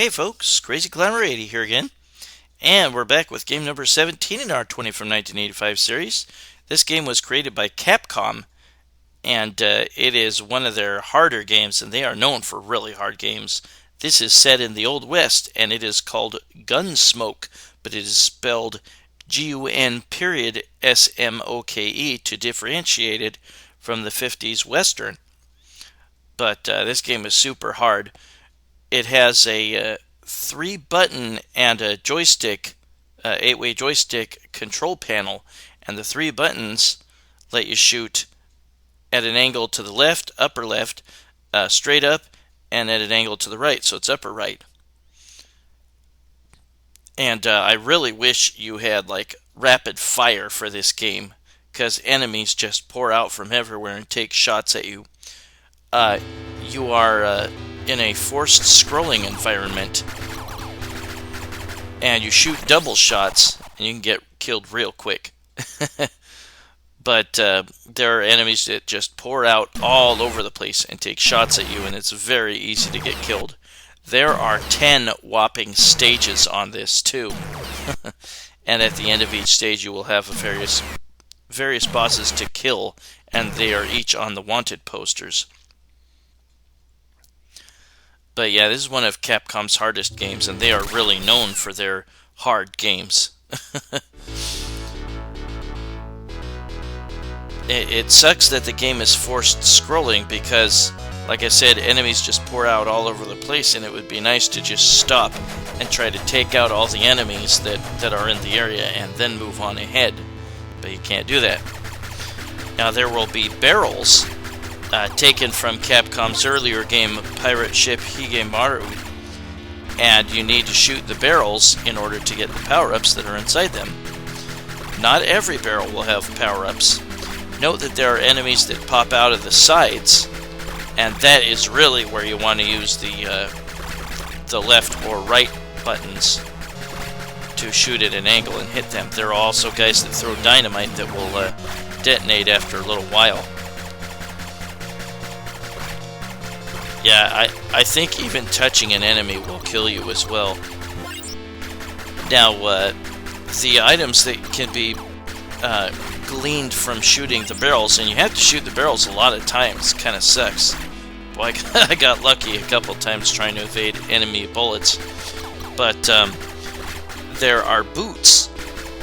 Hey folks, Crazy Climber 80 here again, and we're back with game number 17 in our 20 from 1985 series. This game was created by Capcom, and it is one of their harder games, and they are known for really hard games. This is set in the Old West, and it is called Gun.Smoke, but it is spelled Gun.Smoke to differentiate it from the 50s Western. But this game is super hard. It has a 3-button and a joystick, 8-way joystick control panel, and the 3 buttons let you shoot at an angle to the left, upper left, straight up, and at an angle to the right, so it's upper right. And I really wish you had like rapid fire for this game, because enemies just pour out from everywhere and take shots at you. You are in a forced scrolling environment, and you shoot double shots, and you can get killed real quick. But there are enemies that just pour out all over the place and take shots at you, and it's very easy to get killed. There are 10 whopping stages on this too. And at the end of each stage you will have various bosses to kill, and they are each on the wanted posters. But yeah, this is one of Capcom's hardest games, and they are really known for their hard games. It sucks that the game is forced scrolling because, like I said, enemies just pour out all over the place, and it would be nice to just stop and try to take out all the enemies that are in the area and then move on ahead. But you can't do that. Now there will be barrels taken from Capcom's earlier game, Pirate Ship Higemaru, and you need to shoot the barrels in order to get the power-ups that are inside them. Not every barrel will have power-ups. Note that there are enemies that pop out of the sides, and that is really where you want to use the left or right buttons to shoot at an angle and hit them. There are also guys that throw dynamite that will detonate after a little while. Yeah, I think even touching an enemy will kill you as well. Now, the items that can be gleaned from shooting the barrels, and you have to shoot the barrels a lot of times, kind of sucks. Boy, I got lucky a couple times trying to evade enemy bullets. But there are boots,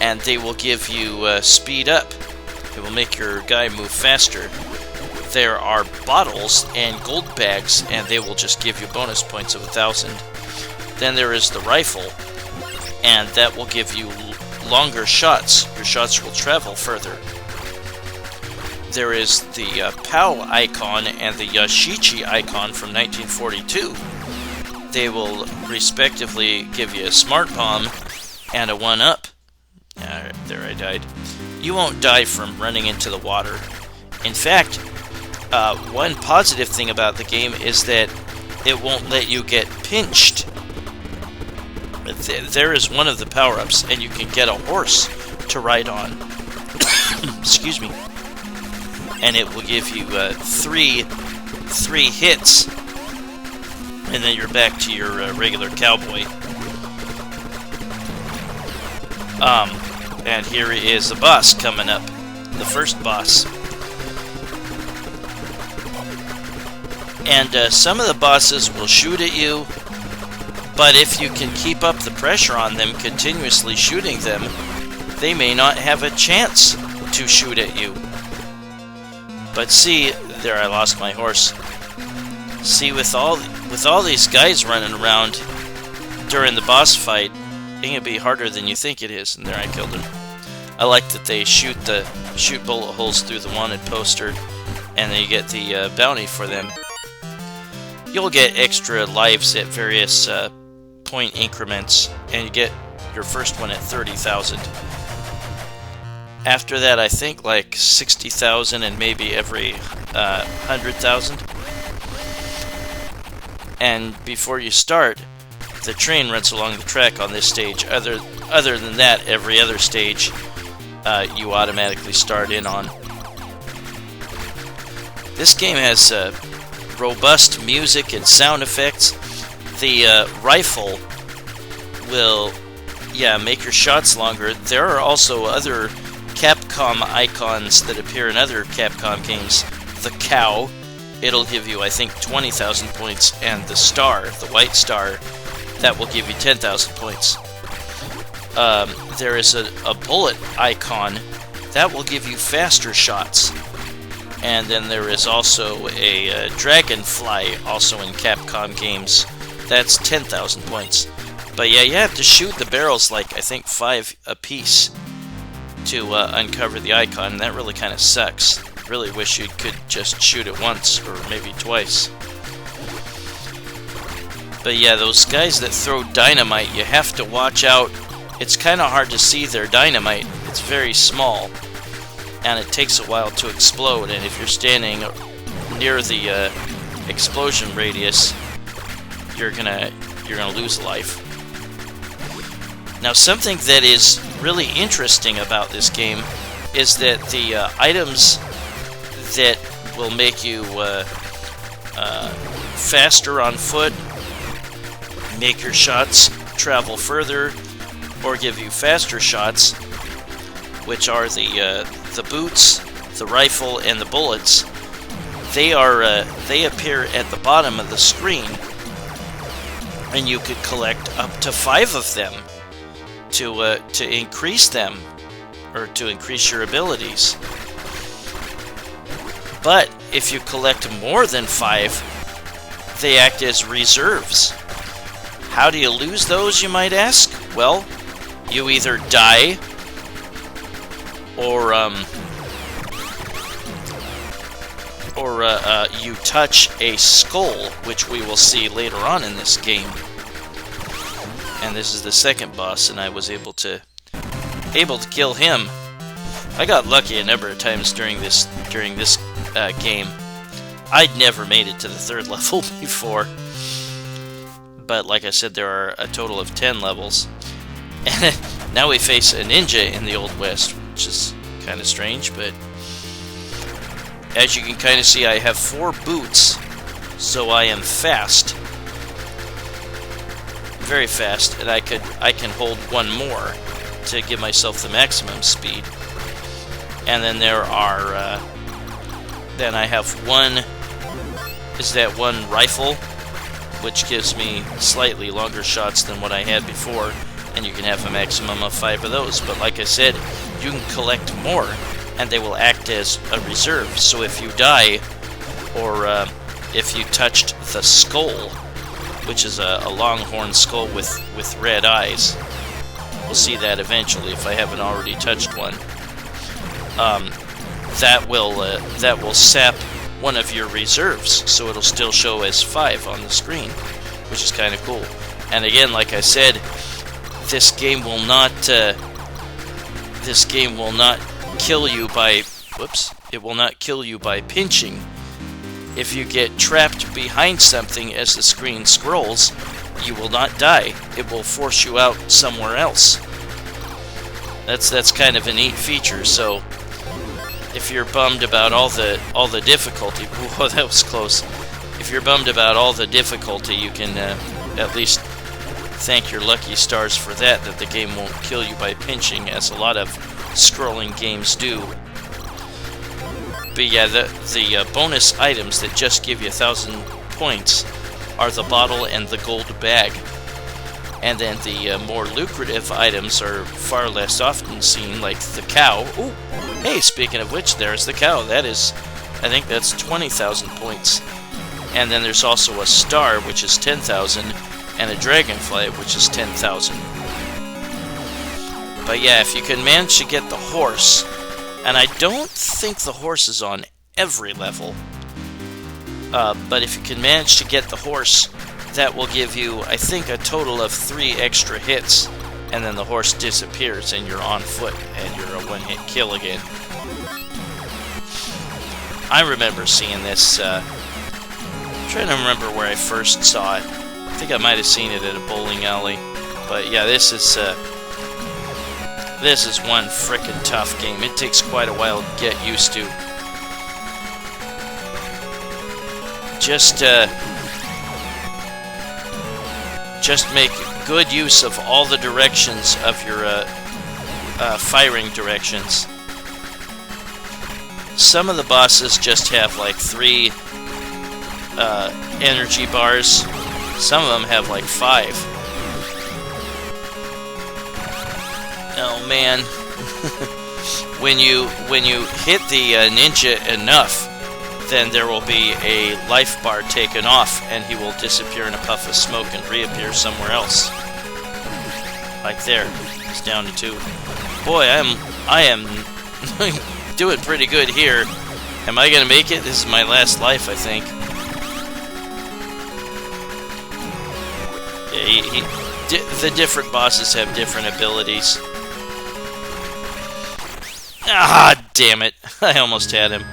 and they will give you speed up. It will make your guy move faster. There are bottles and gold bags, and they will just give you bonus points of 1,000. Then there is the rifle, and that will give you longer shots. Your shots will travel further. There is the POW icon and the Yashichi icon from 1942. They will respectively give you a smart bomb and a 1-up. There I died. You won't die from running into the water. In fact, one positive thing about the game is that it won't let you get pinched. There is one of the power-ups, and you can get a horse to ride on. Excuse me. And it will give you three hits, and then you're back to your regular cowboy. And here is the boss coming up, the first boss. And some of the bosses will shoot at you, but if you can keep up the pressure on them, continuously shooting them, they may not have a chance to shoot at you. But see, there I lost my horse. See, with all these guys running around during the boss fight, it can be harder than you think it is. And there I killed him. I like that they shoot bullet holes through the wanted poster, and then you get the bounty for them. You'll get extra lives at various point increments, and you get your first one at 30,000. After that, I think like 60,000 and maybe every 100,000. And before you start, the train runs along the track on this stage. Other than that, every other stage you automatically start in on. This game has robust music and sound effects. The rifle will, yeah, make your shots longer. There are also other Capcom icons that appear in other Capcom games. The cow, it'll give you, I think, 20,000 points, and the star, the white star, that will give you 10,000 points. There is a bullet icon that will give you faster shots. And then there is also a dragonfly, also in Capcom games. That's 10,000 points. But yeah, you have to shoot the barrels like, I think, 5 apiece to uncover the icon, and that really kind of sucks. Really wish you could just shoot it once, or maybe twice. But yeah, those guys that throw dynamite, you have to watch out. It's kind of hard to see their dynamite. It's very small, and it takes a while to explode, and if you're standing near the explosion radius, you're gonna lose a life. Now, something that is really interesting about this game is that the items that will make you faster on foot, make your shots travel further, or give you faster shots, which are the boots, the rifle, and the bullets. They appear at the bottom of the screen, and you could collect up to 5 of them to increase them, or to increase your abilities. But if you collect more than 5, they act as reserves. How do you lose those, you might ask? Well, you either die, or you touch a skull, which we will see later on in this game. And this is the second boss, and I was able to kill him. I got lucky a number of times during this game. I'd never made it to the 3rd level before, but like I said, there are a total of 10 levels. And now we face a ninja in the Old West, which is kind of strange, but as you can kind of see, I have 4 boots, so I am fast. Very fast, and I can hold 1 more to give myself the maximum speed. And then there are then I have one rifle, which gives me slightly longer shots than what I had before, and you can have a maximum of 5 of those. But like I said, you can collect more, and they will act as a reserve. So if you die, or if you touched the skull, which is a Longhorn Skull with red eyes, we'll see that eventually if I haven't already touched one. That will sap one of your reserves, so it'll still show as 5 on the screen, which is kind of cool. And again, like I said, this game will not kill you by it will not kill you by pinching. If you get trapped behind something as the screen scrolls, you will not die. It will force you out somewhere else. That's kind of a neat feature. So if you're bummed about all the difficulty, whoa, that was close. If you're bummed about all the difficulty, you can at least thank your lucky stars for that the game won't kill you by pinching, as a lot of scrolling games do. But yeah, the bonus items that just give you 1,000 points are the bottle and the gold bag. And then the more lucrative items are far less often seen, like the cow. Ooh, hey, speaking of which, there's the cow. I think that's 20,000 points. And then there's also a star, which is 10,000, and a dragonfly, which is 10,000. But yeah, if you can manage to get the horse, and I don't think the horse is on every level, but if you can manage to get the horse, that will give you, I think, a total of 3 extra hits, and then the horse disappears and you're on foot, and you're a one-hit kill again. I remember seeing this, I'm trying to remember where I first saw it. I think I might have seen it at a bowling alley, but yeah, this is one frickin' tough game. It takes quite a while to get used to. just make good use of all the directions of your firing directions. Some of the bosses just have like 3 energy bars. Some of them have like 5. Oh man. when you hit the ninja enough, then there will be a life bar taken off, and he will disappear in a puff of smoke and reappear somewhere else. Like there, he's down to 2. Boy, I am doing pretty good here. Am I gonna make it? This is my last life, I think. Yeah, the different bosses have different abilities. Ah, damn it! I almost had him.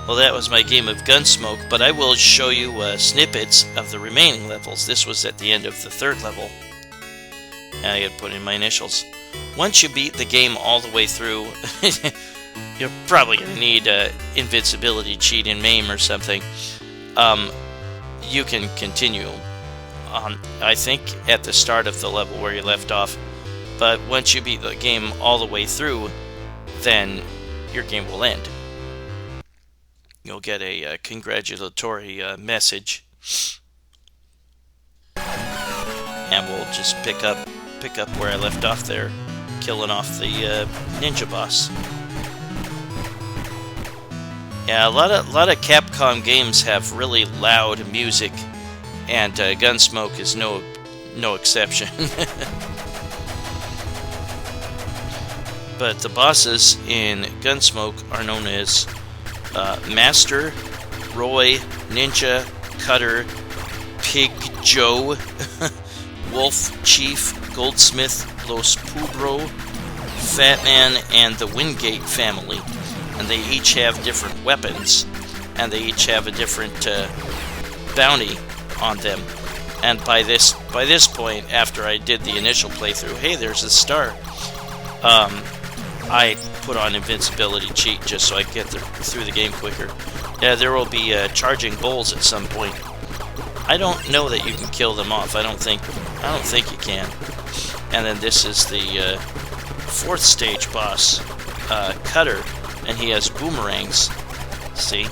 Well, that was my game of Gun.Smoke, but I will show you snippets of the remaining levels. This was at the end of the 3rd level. And I gotta put in my initials. Once you beat the game all the way through, you're probably gonna need an invincibility cheat in MAME or something. You can continue on, I think, at the start of the level where you left off. But once you beat the game all the way through, then your game will end. You'll get a congratulatory message, and we'll just pick up where I left off there, killing off the ninja boss. Yeah, a lot of Capcom games have really loud music, and Gun.Smoke is no exception. But the bosses in Gun.Smoke are known as Master, Roy, Ninja, Cutter, Pig Joe, Wolf Chief, Goldsmith, Los Pubro, Fat Man, and the Wingate Family. And they each have different weapons, and they each have a different bounty on them. And by this point, after I did the initial playthrough, hey, there's a star. I put on invincibility cheat just so I get through the game quicker. Yeah, there will be charging bulls at some point. I don't know that you can kill them off. I don't think you can. And then this is the 4th stage boss, Cutter, and he has boomerangs. See?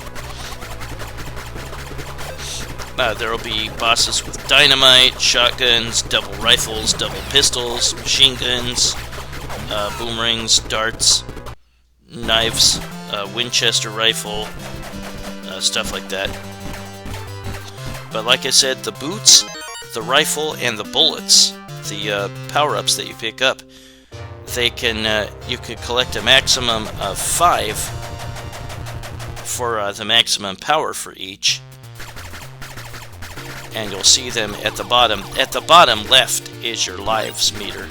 There will be bosses with dynamite, shotguns, double rifles, double pistols, machine guns, boomerangs, darts, knives, Winchester rifle, stuff like that. But like I said, the boots, the rifle, and the bullets, the power-ups that you pick up, they can you can collect a maximum of 5 for the maximum power for each. And you'll see them at the bottom. At the bottom left is your lives meter.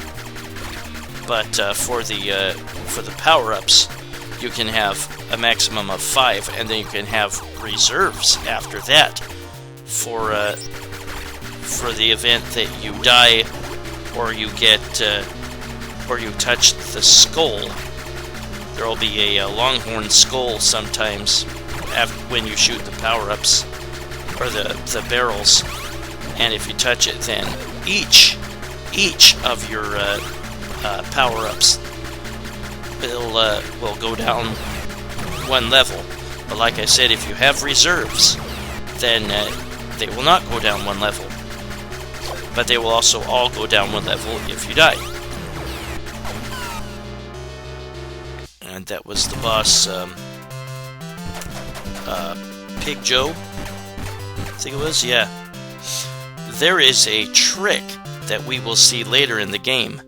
But for the power-ups, you can have a maximum of 5, and then you can have reserves after that for the event that you die, or you get or you touch the skull. There will be a Longhorn Skull sometimes when you shoot the power-ups or the barrels, and if you touch it, then each of your power-ups will go down 1 level. But like I said, if you have reserves, then they will not go down 1 level. But they will also all go down 1 level if you die. And that was the boss, Pig Joe, I think it was, yeah. There is a trick that we will see later in the game,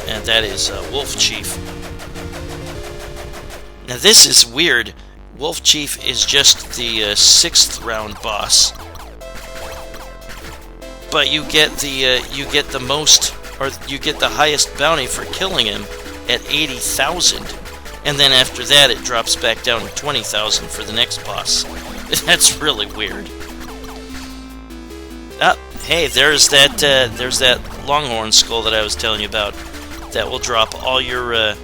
and that is Wolf Chief. Now this is weird. Wolf Chief is just the 6th round boss, but you get the most, or you get the highest bounty for killing him at 80,000, and then after that it drops back down to 20,000 for the next boss. That's really weird. Ah, hey, there's that Longhorn Skull that I was telling you about. That will drop all your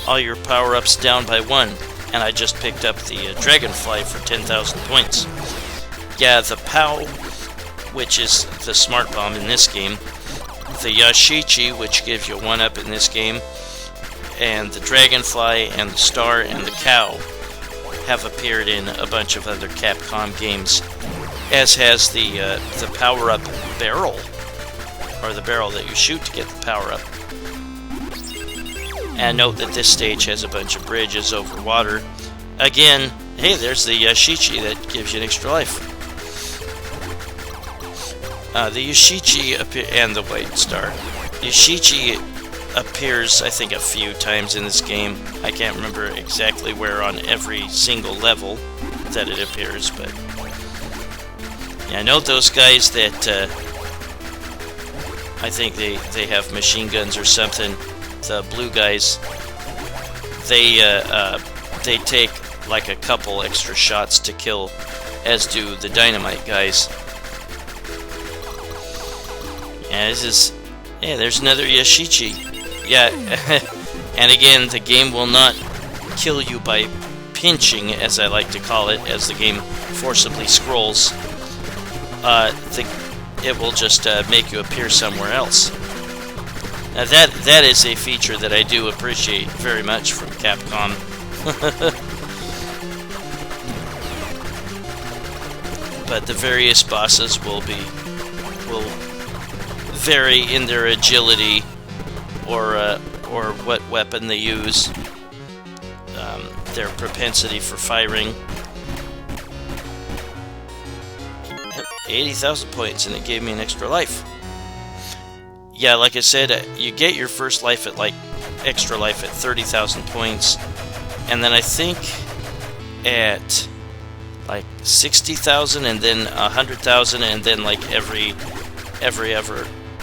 power-ups down by 1, and I just picked up the Dragonfly for 10,000 points. Yeah, the POW, which is the smart bomb in this game, the Yashichi, which gives you 1-up in this game, and the Dragonfly and the Star and the Cow have appeared in a bunch of other Capcom games, as has the power-up barrel, or the barrel that you shoot to get the power-up. And note that this stage has a bunch of bridges over water. Again, hey, there's the Yashichi that gives you an extra life. The Yashichi and the White Star. Yashichi appears, I think, a few times in this game. I can't remember exactly where on every single level that it appears, but yeah, I know those guys that I think they have machine guns or something. The blue guys, they take like a couple extra shots to kill, as do the dynamite guys. Yeah, there's another Yashichi. Yeah, and again, the game will not kill you by pinching, as I like to call it, as the game forcibly scrolls. It will just make you appear somewhere else. Now that is a feature that I do appreciate very much from Capcom. But the various bosses will vary in their agility or what weapon they use, their propensity for firing. 80,000 points, and it gave me an extra life. Yeah, like I said, you get your first life at extra life at 30,000 points, and then I think at 60,000, and then 100,000, and then every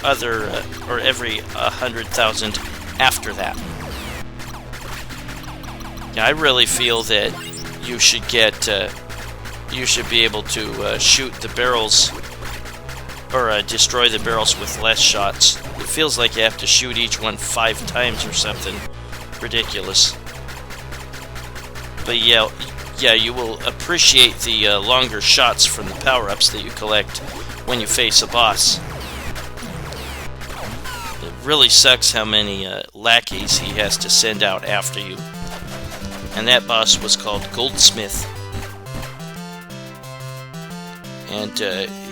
100,000 after that. Yeah, I really feel that you should be able to shoot the barrels, or destroy the barrels with less shots. It feels like you have to shoot each one 5 times or something ridiculous. But yeah, you will appreciate the longer shots from the power-ups that you collect when you face a boss. It really sucks how many lackeys he has to send out after you. And that boss was called Goldsmith. And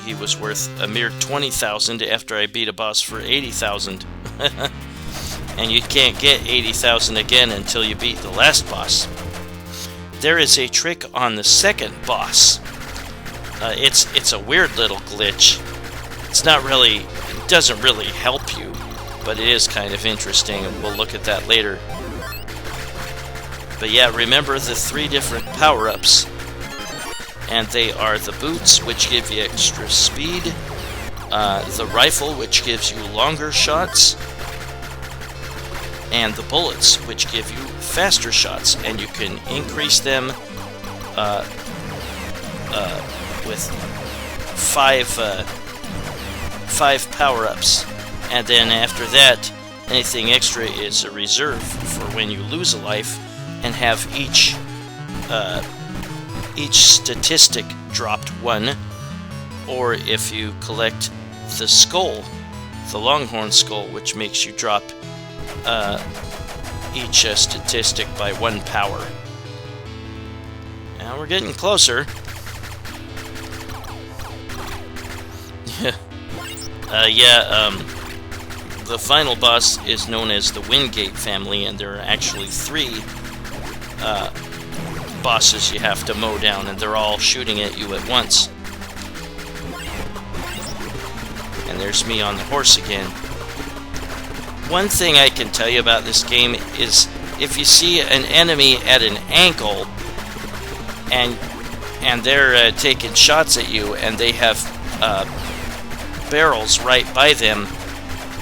he was worth a mere 20,000 after I beat a boss for 80,000. And you can't get 80,000 again until you beat the last boss. There is a trick on the second boss. It's a weird little glitch. It doesn't really help you, but it is kind of interesting, and we'll look at that later. But yeah, remember the 3 different power-ups. And they are the boots, which give you extra speed, the rifle, which gives you longer shots, and the bullets, which give you faster shots, and you can increase them with 5 power-ups. And then after that, anything extra is a reserve for when you lose a life, and have each statistic dropped 1, or if you collect the skull, the Longhorn Skull, which makes you drop each statistic by 1 power. Now we're getting closer. The final boss is known as the Wingate Family, and there are actually 3 bosses you have to mow down, and they're all shooting at you at once. And there's me on the horse again. One thing I can tell you about this game is if you see an enemy at an angle and they're taking shots at you and they have barrels right by them,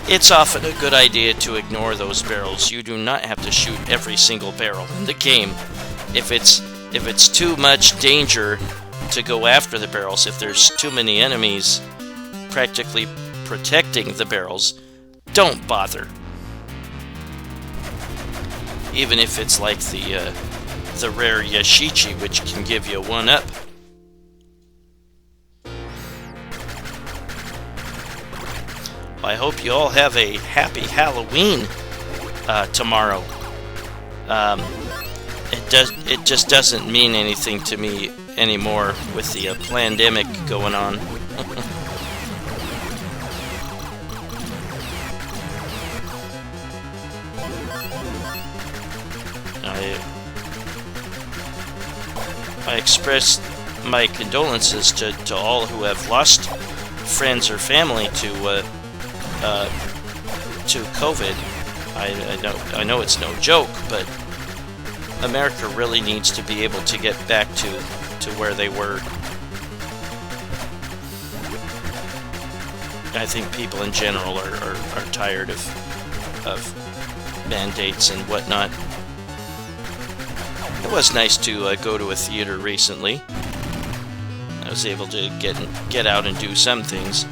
it's often a good idea to ignore those barrels. You do not have to shoot every single barrel in the game. If it's too much danger to go after the barrels, if there's too many enemies practically protecting the barrels, don't bother. Even if it's like the rare Yashichi, which can give you a 1-up. I hope you all have a happy Halloween tomorrow. It just doesn't mean anything to me anymore with the pandemic going on. I express my condolences to all who have lost friends or family to COVID. I know it's no joke, but America really needs to be able to get back to where they were. I think people in general are tired of mandates and whatnot. It was nice to go to a theater recently. I was able to get out and do some things.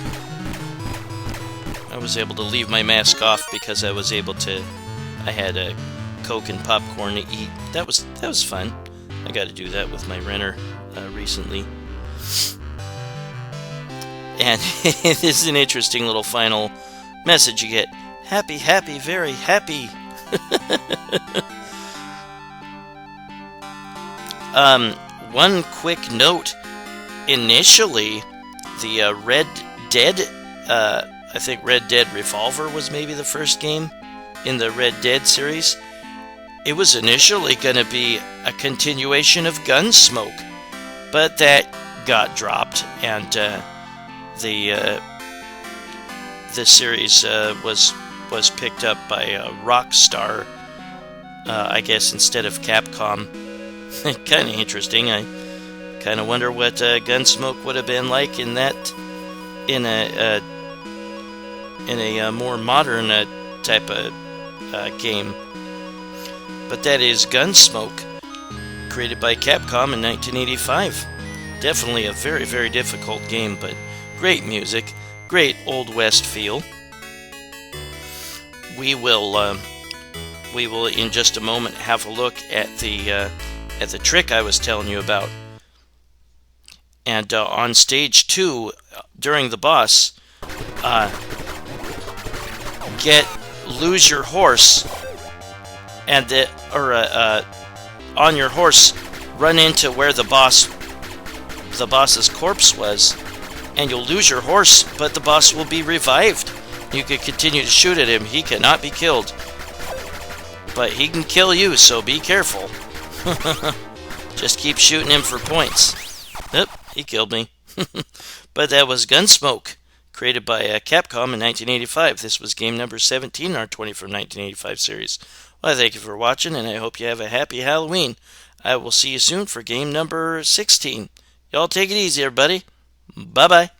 I was able to leave my mask off because I had a Coke and popcorn to eat. That was fun. I got to do that with my renter recently. And this is an interesting little final message you get. Happy, happy, very happy. One quick note. Initially, the Red Dead, I think Red Dead Revolver was maybe the first game in the Red Dead series. It was initially going to be a continuation of Gun.Smoke, but that got dropped, and the series was picked up by Rockstar, I guess, instead of Capcom. Kind of interesting. I kind of wonder what Gun.Smoke would have been like in a more modern type of game. But that is Gun.Smoke, created by Capcom in 1985. Definitely a very, very difficult game, but great music, great Old West feel. We will in just a moment have a look at the trick I was telling you about. And on stage 2, during the boss, lose your horse, and on your horse, run into where the boss's corpse was, and you'll lose your horse, but the boss will be revived. You can continue to shoot at him. He cannot be killed, but he can kill you, so be careful. Just keep shooting him for points. Yep, he killed me. But that was Gun.Smoke, created by Capcom in 1985. This was game number 17 in our 20 from 1985 series. Well, I thank you for watching, and I hope you have a happy Halloween. I will see you soon for game number 16. Y'all take it easy, everybody. Bye-bye.